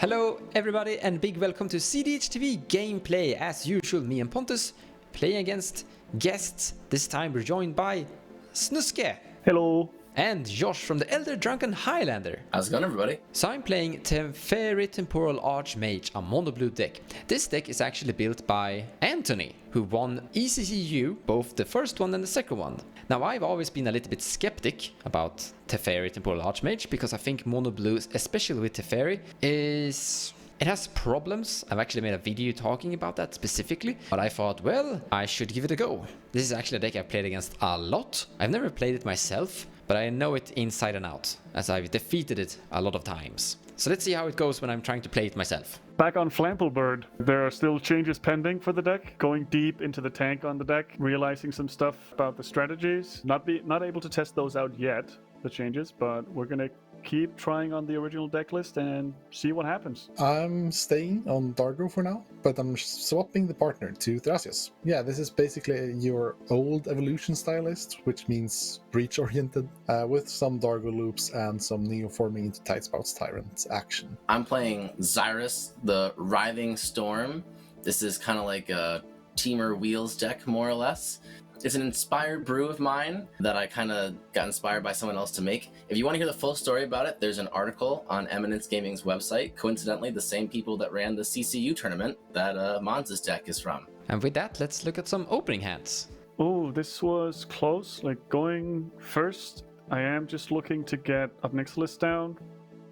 Hello everybody and big welcome to cEDH TV gameplay. As usual, me and Pontus playing against guests. This time we're joined by Snuske. Hello. And Josh from the Elder Drunken Highlander. How's it going, everybody? So I'm playing Teferi Temporal Archmage, a mono blue deck. This deck is actually built by Anthony, who won ECCU, both the first one and the second one. Now I've always been a little bit skeptic about Teferi Temporal Archmage because I think mono blue, especially with Teferi, it has problems. I've actually made a video talking about that specifically, but I thought, well, I should give it a go. This is actually a deck I've played against a lot. I've never played it myself, but I know it inside and out, as I've defeated it a lot of times. So let's see how it goes when I'm trying to play it myself. Back on Flamplebird, there are still changes pending for the deck. Going deep into the tank on the deck, realizing some stuff about the strategies. Not able to test those out yet, the changes, but we're gonna keep trying on the original deck list and see what happens. I'm staying on Dargo for now, but I'm swapping the partner to Thrasios. Yeah, this is basically your old evolution stylist, which means breach-oriented, with some Dargo loops and some neoforming into Tightspouts Tyrant action. I'm playing Xyris, the Writhing Storm. This is kind of like a Teamer Wheels deck, more or less. It's an inspired brew of mine that I kind of got inspired by someone else to make. If you want to hear the full story about it, there's an article on Eminence Gaming's website. Coincidentally, the same people that ran the CCU tournament that Monza's deck is from. And with that, let's look at some opening hands. Oh, this was close. Like going first, I am just looking to get a nixilis down,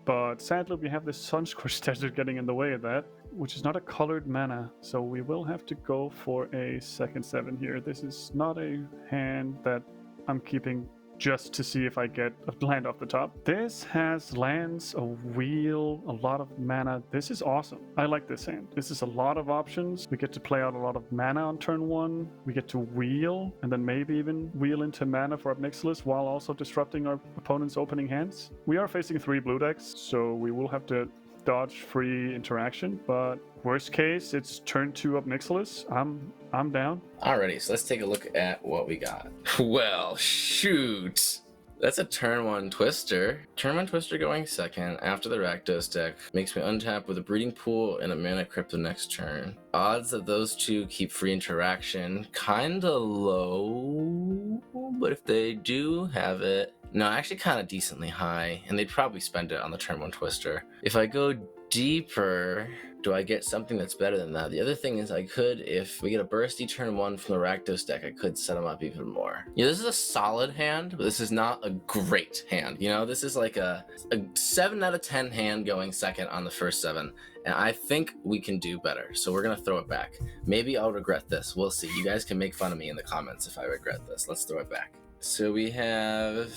but sadly we have this Sunscorched Desert getting in the way of that, which is not a colored mana, so we will have to go for a second 7 here. This is not a hand that I'm keeping just to see if I get a land off the top. This has lands, a wheel, a lot of mana. This is awesome. I like this hand. This is a lot of options. We get to play out a lot of mana on turn 1. We get to wheel, and then maybe even wheel into mana for our Nixilis while also disrupting our opponent's opening hands. We are facing 3 blue decks, so we will have to dodge free interaction, but worst case, it's turn 2 up Nixilis. I'm down. Alrighty, so let's take a look at what we got. Well, shoot! That's a turn 1 Twister. Turn 1 Twister going second after the Rakdos deck makes me untap with a Breeding Pool and a Mana Crypt the next turn. Odds that those two keep free interaction kinda low, but if they do have it, no, actually kind of decently high, and they'd probably spend it on the turn 1 Twister. If I go deeper, do I get something that's better than that? The other thing is I could, if we get a bursty turn 1 from the Rakdos deck, I could set them up even more. Yeah, this is a solid hand, but this is not a great hand. You know, this is like a 7 out of 10 hand going second on the first 7, and I think we can do better, so we're gonna throw it back. Maybe I'll regret this, we'll see. You guys can make fun of me in the comments if I regret this. Let's throw it back. So we have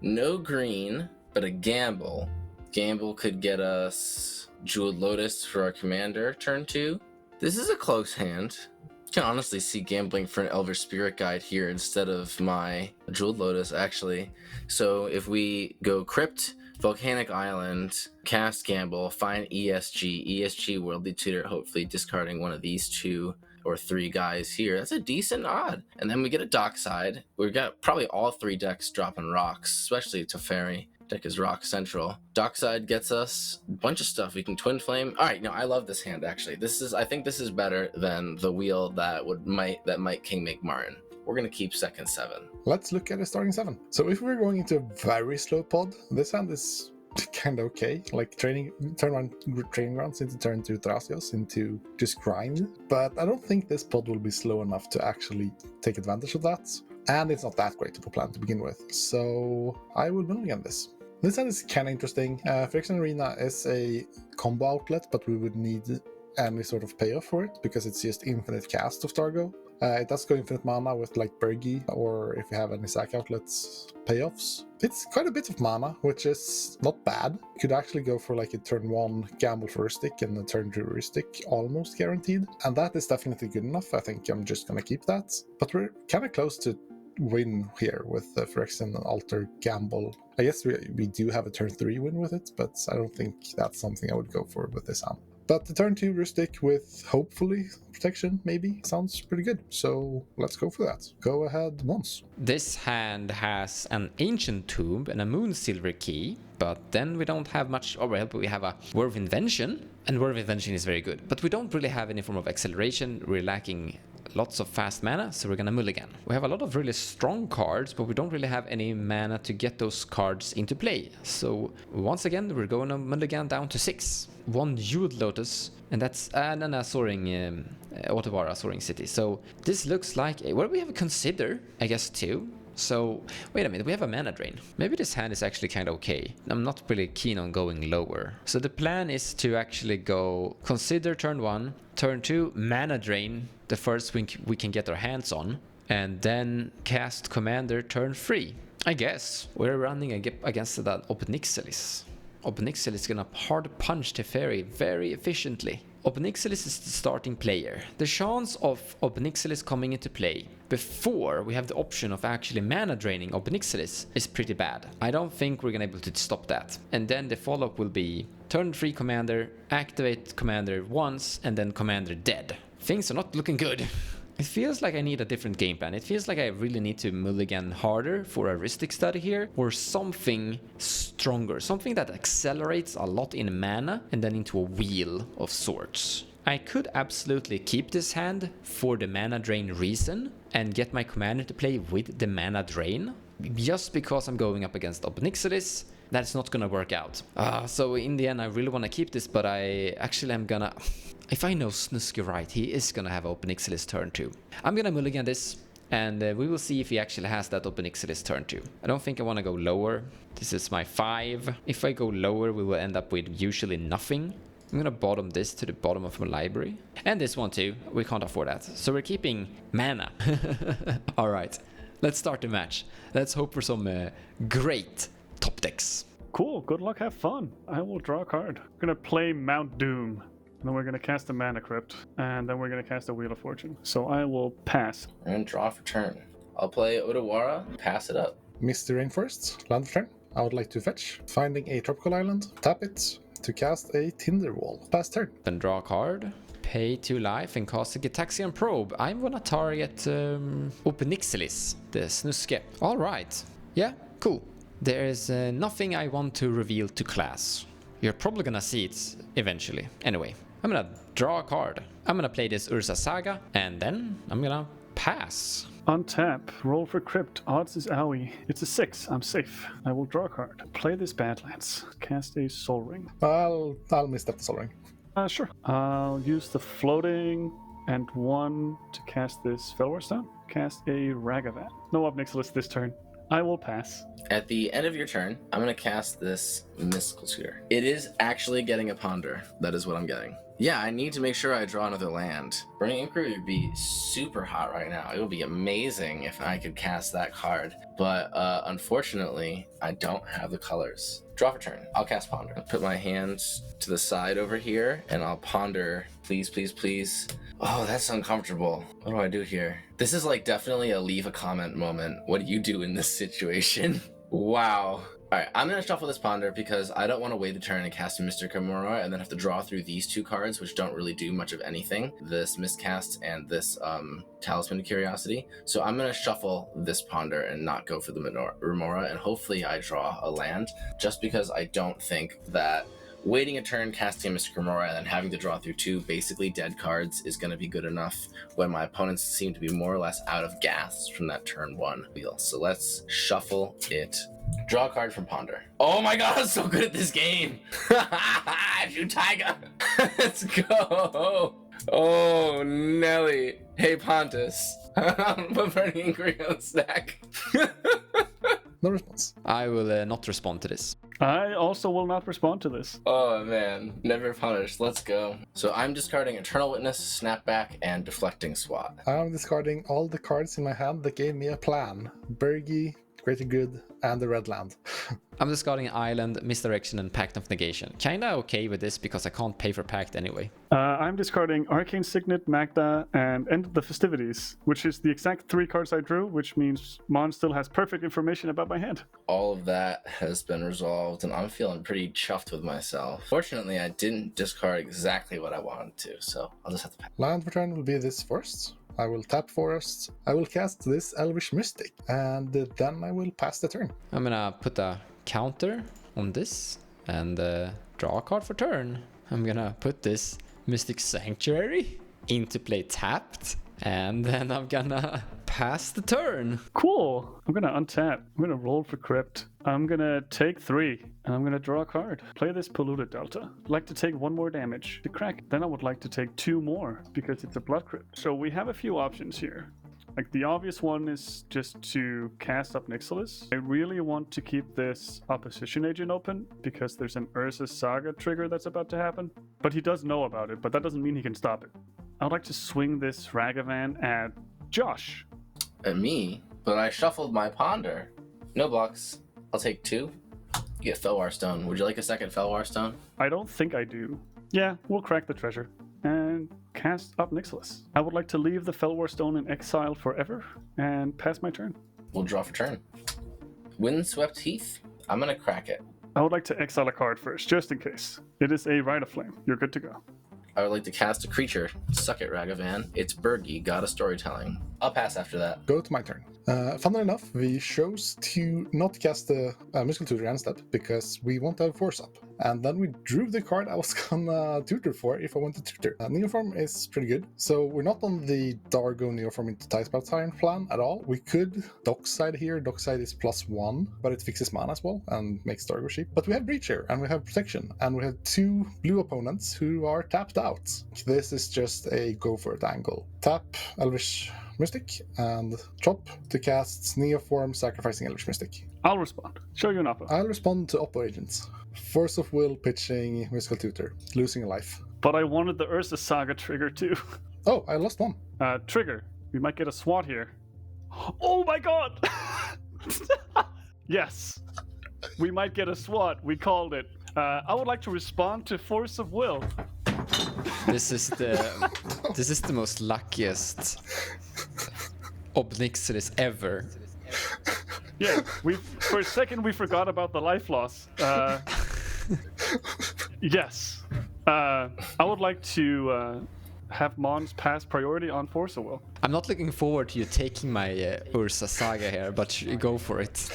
no green, but a gamble. Gamble could get us Jeweled Lotus for our commander, turn 2. This is a close hand. You can honestly see gambling for an Elvish Spirit Guide here instead of my Jeweled Lotus, actually. So if we go Crypt, Volcanic Island, cast Gamble, find ESG, Worldly Tutor, hopefully discarding one of these 2 or 3 guys here. That's a decent odd. And then we get a Dockside. We've got probably all 3 decks dropping rocks, especially Teferi. Deck is rock central. Dockside gets us a bunch of stuff. We can Twin Flame. All right, no, I love this hand actually. I think this is better than the wheel that might King make Martin. We're gonna keep second 7. Let's look at a starting 7. So if we're going into a very slow pod, this hand is kind of okay. Like turn 1 training grounds into turn 2 Thrasios into just grind. But I don't think this pod will be slow enough to actually take advantage of that. And it's not that great of a plan to begin with. So I will mulligan this. This hand is kind of interesting. Phyrexian Arena is a combo outlet, but we would need any sort of payoff for it because it's just infinite cast of Dargo. It does go infinite mana with like Bergi, or if you have any sack outlets payoffs. It's quite a bit of mana, which is not bad. You could actually go for like a turn 1 gamble for a stick and a turn 2 Ristic, almost guaranteed. And that is definitely good enough. I think I'm just gonna keep that. But we're kind of close to win here with the Phyrexian Altar Gamble. I guess we do have a turn 3 win with it, but I don't think that's something I would go for with this hand. But the turn 2 Rustic with hopefully protection, maybe, sounds pretty good. So let's go for that. Go ahead, Mons. This hand has an Ancient Tomb and a Moon Silver Key. But then we don't have much, or well, we have a Word of Invention, and Word of Invention is very good. But we don't really have any form of acceleration. We're lacking lots of fast mana, so we're gonna mulligan. We have a lot of really strong cards, but we don't really have any mana to get those cards into play. So once again, we're going to mulligan down to 6. 1 Jeweled Lotus, and that's a Soaring, Otawara Soaring City. So this looks like, well, we have a Consider, I guess, too. So, wait a minute, we have a mana drain. Maybe this hand is actually kind of okay. I'm not really keen on going lower. So the plan is to actually go Consider turn 1, turn 2, mana drain, the first we can get our hands on, and then cast Commander turn 3. I guess we're running against that Nixilis. Nixilis is gonna hard punch Teferi very efficiently. Nixilis is the starting player. The chance of Nixilis coming into play before we have the option of actually mana draining Nixilis is pretty bad. I don't think we're gonna be able to stop that. And then the follow-up will be turn 3 commander, activate commander once, and then commander dead. Things are not looking good. It feels like I need a different game plan. It feels like I really need to mulligan harder for a Ristic Study here, or something stronger, something that accelerates a lot in mana and then into a wheel of sorts. I could absolutely keep this hand for the mana drain reason and get my commander to play with the mana drain, just because I'm going up against Nixilis. That's not gonna work out. So in the end, I really want to keep this, but I actually am gonna... If I know Snusky right, he is gonna have Nixilis turn 2. I'm gonna mulligan this, and we will see if he actually has that Nixilis turn 2. I don't think I want to go lower. This is my 5. If I go lower, we will end up with usually nothing. I'm gonna bottom this to the bottom of my library. And this one too. We can't afford that. So we're keeping mana. Alright, let's start the match. Let's hope for some great top decks. Cool, good luck, have fun. I will draw a card. We're gonna play Mount Doom. And then we're gonna cast a Mana Crypt. And then we're gonna cast a Wheel of Fortune. So I will pass. And draw for turn. I'll play Otawara, pass it up. Misty Rainforest, land for turn. I would like to fetch, finding a tropical island, tap it to cast a Tinder Wall. Pass turn. Then draw a card, pay 2 life, and cast a Gitaxian Probe. I'm gonna target Nixilis, the Snuske. Alright, yeah, cool. There is nothing I want to reveal to class. You're probably gonna see it eventually. Anyway, I'm gonna draw a card. I'm gonna play this Urza Saga, and then I'm gonna pass. Untap, roll for Crypt, odds is Owie. It's a 6, I'm safe. I will draw a card. Play this Badlands, cast a Soul Ring. I'll misstep the Soul Ring. Sure. I'll use the floating and 1 to cast this Felwar Stone. Cast a Ragavan. No Nixilis this turn. I will pass. At the end of your turn, I'm going to cast this Mystical Tutor. It is actually getting a Ponder. That is what I'm getting. Yeah, I need to make sure I draw another land. Burning Inquiry would be super hot right now. It would be amazing if I could cast that card. But unfortunately, I don't have the colors. Draw for turn. I'll cast Ponder. I'll put my hands to the side over here, and I'll ponder. Please, please, please. Oh, that's uncomfortable. What do I do here? This is like definitely a leave a comment moment. What do you do in this situation? Wow. Alright, I'm going to shuffle this Ponder because I don't want to wait a turn and cast a Mr. Kimura and then have to draw through these 2 cards, which don't really do much of anything. This Miscast and this Talisman of Curiosity. So I'm going to shuffle this Ponder and not go for the Remora, and hopefully I draw a land, just because I don't think that waiting a turn, casting a Mr. Kimura, and then having to draw through 2 basically dead cards is going to be good enough when my opponents seem to be more or less out of gas from that turn 1 wheel. So let's shuffle it. Draw a card from Ponder. Oh my god, I'm so good at this game! Shoot Tiger! Let's go! Oh, Nelly. Hey, Pontus. Put Burning Inquiry on the stack. No response. I will not respond to this. I also will not respond to this. Oh man, never punished. Let's go. So I'm discarding Eternal Witness, Snapback, and Deflecting Swat. I'm discarding all the cards in my hand that gave me a plan. Bergi, Greater Good, and the Red Land. I'm discarding Island, Misdirection, and Pact of Negation. Kinda okay with this because I can't pay for Pact anyway. I'm discarding Arcane Signet, Magda, and End of the Festivities, which is the exact 3 cards I drew, which means Mon still has perfect information about my hand. All of that has been resolved, and I'm feeling pretty chuffed with myself. Fortunately, I didn't discard exactly what I wanted to, so I'll just have to pass. Land return will be this first. I will tap Forest. I will cast this Elvish Mystic, and then I will pass the turn. I'm gonna put a counter on this and draw a card for turn. I'm gonna put this Mystic Sanctuary into play tapped, and then I'm gonna pass the turn. Cool. I'm gonna untap. I'm gonna roll for Crypt. I'm gonna take 3, and I'm gonna draw a card. Play this Polluted Delta. I'd like to take 1 more damage to crack. Then I would like to take 2 more because it's a Blood Crypt. So we have a few options here. Like, the obvious one is just to cast up Nixilis. I really want to keep this Opposition Agent open because there's an Urza's Saga trigger that's about to happen. But he does know about it, but that doesn't mean he can stop it. I'd like to swing this Ragavan at Josh. At me? But I shuffled my Ponder. No blocks. I'll take 2. You get Felwar Stone. Would you like a second Felwar Stone? I don't think I do. Yeah, we'll crack the treasure. And cast up Nixilis. I would like to leave the Felwar Stone in exile forever and pass my turn. We'll draw for turn. Windswept Heath? I'm gonna crack it. I would like to exile a card first, just in case. It is a Rite of Flame. You're good to go. I would like to cast a creature. Suck it, Ragavan. It's Bergie, God of Storytelling. I'll pass after that. Go to my turn. Funnily enough, we chose to not cast the Mystical Tutor instead because we want to have Force up. And then we drew the card I was gonna tutor for if I wanted to tutor. Neoform is pretty good, so we're not on the Dargo Neoform into Tidespell plan at all. We could Dockside here. Dockside is +1, but it fixes mana as well and makes Dargo cheap. But we have Breach here, and we have Protection, and we have 2 blue opponents who are tapped out. This is just a go for it angle. Tap Elvish Mystic and chop to cast Neoform, sacrificing Elvish Mystic. I'll respond. Show you an Oppo. I'll respond to Oppo Agents. Force of Will pitching Mystical Tutor, losing a life. But I wanted the Urza Saga trigger too. Oh, I lost 1. Trigger. We might get a SWAT here. Oh my god! Yes. We might get a SWAT. We called it. I would like to respond to Force of Will. This is the most luckiest Nixilis ever. Yeah, for a second we forgot about the life loss. Yes. I would like to have Mons pass priority on Force of Will. I'm not looking forward to you taking my Urza Saga here, but go for it.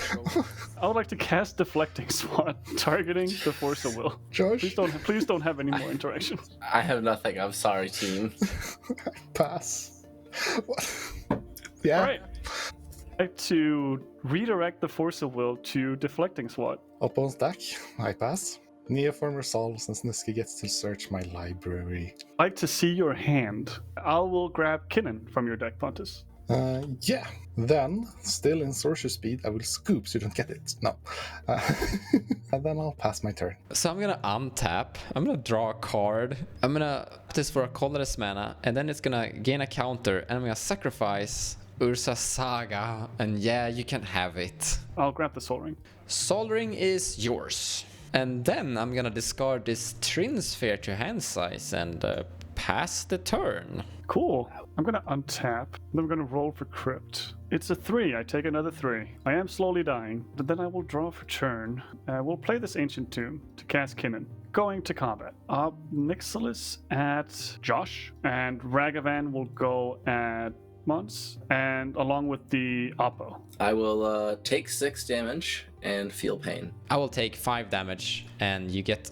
I would like to cast Deflecting SWAT, targeting the Force of Will. Josh? Please don't have any more interaction. I have nothing. I'm sorry, team. Pass. What? Yeah. All right. I'd like to redirect the Force of Will to Deflecting SWAT. Opponent stack. I pass. Neoform resolves and Sniski gets to search my library. I'd like to see your hand. I will grab Kinnan from your deck, Pontus. Yeah. Then, still in sorcerer speed, I will scoop so you don't get it. No. And then I'll pass my turn. So I'm gonna untap. I'm gonna draw a card. I'm gonna put this for a colorless mana, and then it's gonna gain a counter, and I'm gonna sacrifice Urza Saga, and yeah, you can have it. I'll grab the Sol Ring. Sol Ring is yours. And then I'm gonna discard this Trin Sphere to hand size and pass the turn. Cool. I'm gonna untap, then I'm gonna roll for Crypt. It's a 3, I take another 3. I am slowly dying, but then I will draw for turn. We'll play this Ancient Tomb to cast Kinnan. Going to combat. Nixilis at Josh, and Ragavan will go at Mons, and along with the Oppo. I will take 6 damage and feel pain. I will take 5 damage, and you get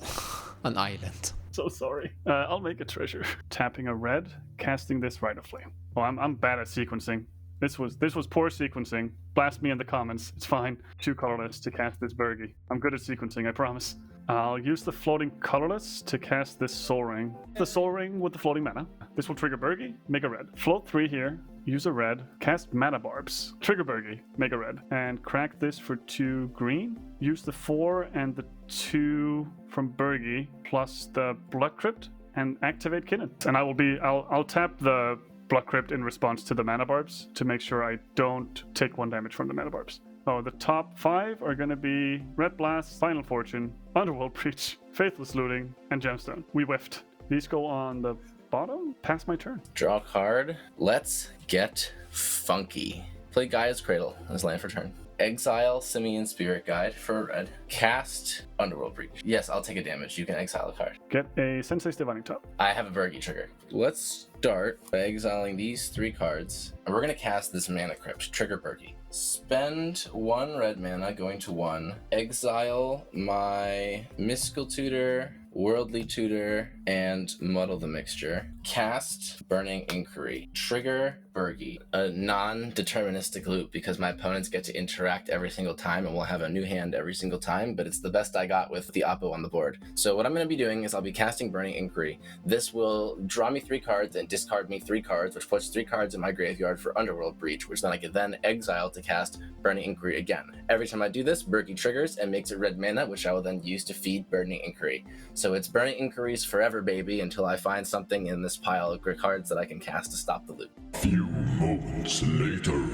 an island. So sorry. I'll make a treasure. Tapping a red, casting this Rite of Flame. Oh, I'm bad at sequencing. This was poor sequencing. Blast me in the comments. It's fine. 2 colorless to cast this Bergie. I'm good at sequencing, I promise. I'll use the floating colorless to cast this Sol Ring. The Sol Ring with the floating mana. This will trigger Bergie, make a red. Float 3 here, use a red, cast Mana Barbs, trigger Bergie, make a red, and crack this for 2 green. Use the 4 and the 2 from Bergie, plus the Blood Crypt, and activate Kinnan. And I'll tap the Blood Crypt in response to the Mana Barbs to make sure I don't take 1 damage from the Mana Barbs. Oh, the top 5 are going to be Red Blast, Final Fortune, Underworld Breach, Faithless Looting, and Gemstone. We whiffed. These go on the bottom. Pass my turn. Draw a card. Let's get funky. Play Gaia's Cradle as land for turn. Exile Simian Spirit Guide for red. Cast Underworld Breach. Yes, I'll take a damage. You can exile a card. Get a Sensei's Divining Top. I have a Bergie trigger. Let's Dart by exiling these 3 cards, and we're going to cast this Mana Crypt, Trigger Berkey. Spend 1 red mana, going to 1. Exile my Mystical Tutor, Worldly Tutor, and Muddle the Mixture. Cast Burning Inquiry. Trigger Berkey. A non-deterministic loop because my opponents get to interact every single time and we'll have a new hand every single time, but it's the best I got with the Oppo on the board. So what I'm going to be doing is I'll be casting Burning Inquiry. This will draw me 3 cards and discard me 3 cards, which puts 3 cards in my graveyard for Underworld Breach, which then I can then exile to cast Burning Inquiry again. Every time I do this, Berkey triggers and makes a red mana, which I will then use to feed Burning Inquiry. So it's Burning Inquiries forever, baby, until I find something in this pile of cards that I can cast to stop the loop. Few moments later.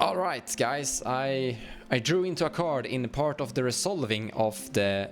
Alright guys, I drew into a card in part of the resolving of the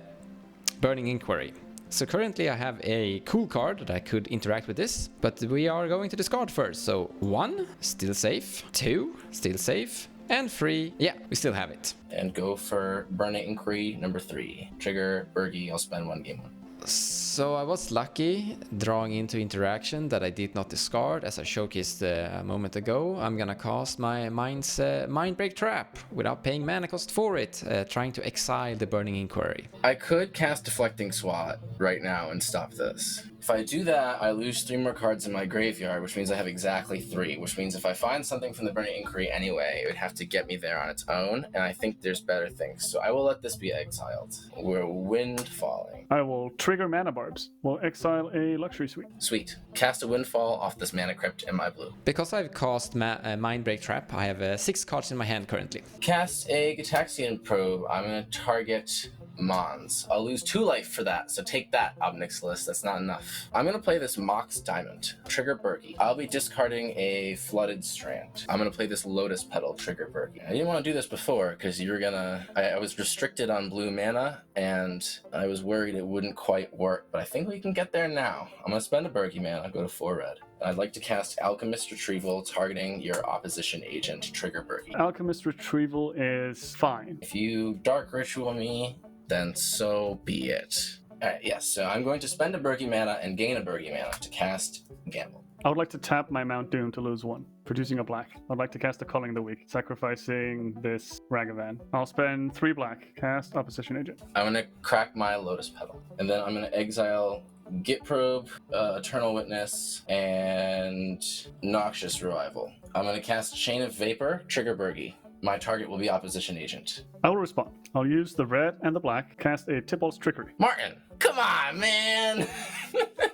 Burning Inquiry. So currently I have a cool card that I could interact with this, but we are going to discard first. So 1, still safe, 2, still safe, and 3, yeah, we still have it. And go for Burning Inquiry number 3. Trigger Berkey, I'll spend 1 game 1. So I was lucky drawing into interaction that I did not discard, as I showcased a moment ago. I'm gonna cast my Mind Break Trap without paying mana cost for it, trying to exile the Burning Inquiry. I could cast Deflecting Swat right now and stop this. If I do that, I lose 3 more cards in my graveyard, which means I have exactly 3, which means if I find something from the Burning Inquiry anyway, it would have to get me there on its own, and I think there's better things. So I will let this be exiled. We're Windfalling. I will trigger Mana Barbs. We'll exile a Luxury Suite. Sweet. Cast a Windfall off this Mana Crypt in my blue. Because I've cast Mind Break Trap, I have 6 cards in my hand currently. Cast a Gitaxian Probe. I'm going to target Mons. I'll lose 2 life for that, so take that, Nixilis. That's not enough. I'm going to play this Mox Diamond. Trigger Berkey. I'll be discarding a Flooded Strand. I'm going to play this Lotus Petal. Trigger Berkey. I didn't want to do this before because you were going to... I was restricted on blue mana, and I was worried it wouldn't quite work, but I think we can get there now. I'm going to spend a Berkey mana, go to 4 red. I'd like to cast Alchemist Retrieval, targeting your opposition agent. Trigger Berkey. Alchemist Retrieval is fine. If you Dark Ritual me, then so be it. Alright, yes, so I'm going to spend a Berkey mana and gain a Berkey mana to cast Gamble. I would like to tap my Mount Doom to lose 1, producing a black. I'd like to cast a Culling the Weak, sacrificing this Ragavan. I'll spend 3 black, cast Opposition Agent. I'm going to crack my Lotus Petal, and then I'm going to exile Git Probe, Eternal Witness, and Noxious Revival. I'm going to cast Chain of Vapor, Trigger Berkey. My target will be Opposition Agent. I will respond. I'll use the red and the black, cast a Tybalt's Trickery. Martin! Come on, man!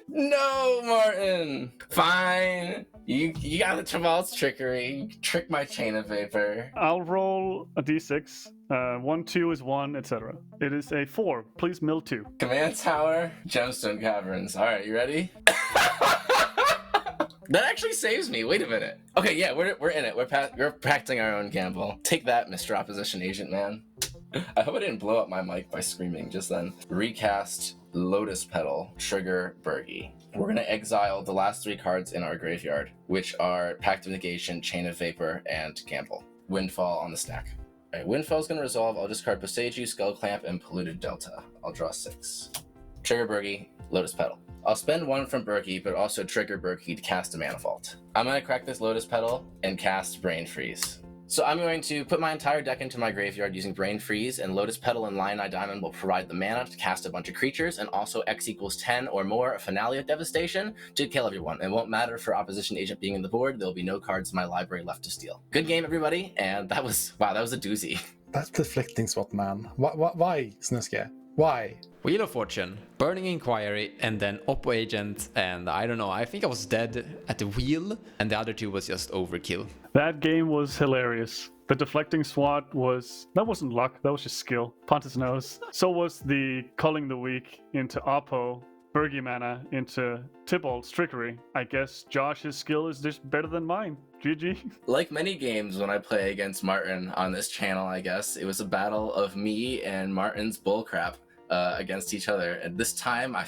No, Martin! Fine. You got the Tybalt's Trickery. You trick my Chain of Vapor. I'll roll a d6. 1, 2 is 1, etc. It is a 4. Please mill 2. Command Tower, Gemstone Caverns. Alright, you ready? That actually saves me. Wait a minute. Okay, yeah, we're in it. We're practicing our own gamble. Take that, Mr. Opposition Agent, man. I hope I didn't blow up my mic by screaming just then. Recast Lotus Petal, Trigger Berkey. We're going to exile the last 3 cards in our graveyard, which are Pact of Negation, Chain of Vapor, and Gamble. Windfall on the stack. Alright, Windfall's going to resolve. I'll discard Boseiju, Skull Clamp, and Polluted Delta. I'll draw 6. Trigger Berkey, Lotus Petal. I'll spend 1 from Berkey, but also trigger Berkey to cast a Mana Vault. I'm going to crack this Lotus Petal and cast Brain Freeze. So I'm going to put my entire deck into my graveyard using Brain Freeze, and Lotus Petal and Lioneye Diamond will provide the mana to cast a bunch of creatures, and also X equals 10 or more, a Finale of Devastation, to kill everyone. It won't matter for Opposition Agent being in the board, there'll be no cards in my library left to steal. Good game, everybody, and that was a doozy. That's Deflecting Swat, man. Why, Snuske? Why? Wheel of Fortune, Burning Inquiry, and then Oppo Agent, and I don't know, I think I was dead at the wheel, and the other 2 was just overkill. That game was hilarious. The Deflecting Swat that wasn't luck, that was just skill. Pontus knows. So was the Culling the Weak into Oppo, Berkey mana into Tybalt's Trickery. I guess Josh's skill is just better than mine. GG. Like many games when I play against Martin on this channel, I guess, it was a battle of me and Martin's bullcrap against each other. And this time, I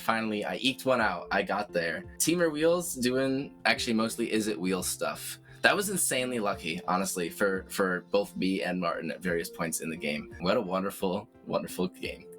eked one out. I got there. Teamer Wheels doing actually mostly Is It Wheels stuff. That was insanely lucky, honestly, for both me and Martin at various points in the game. What a wonderful, wonderful game.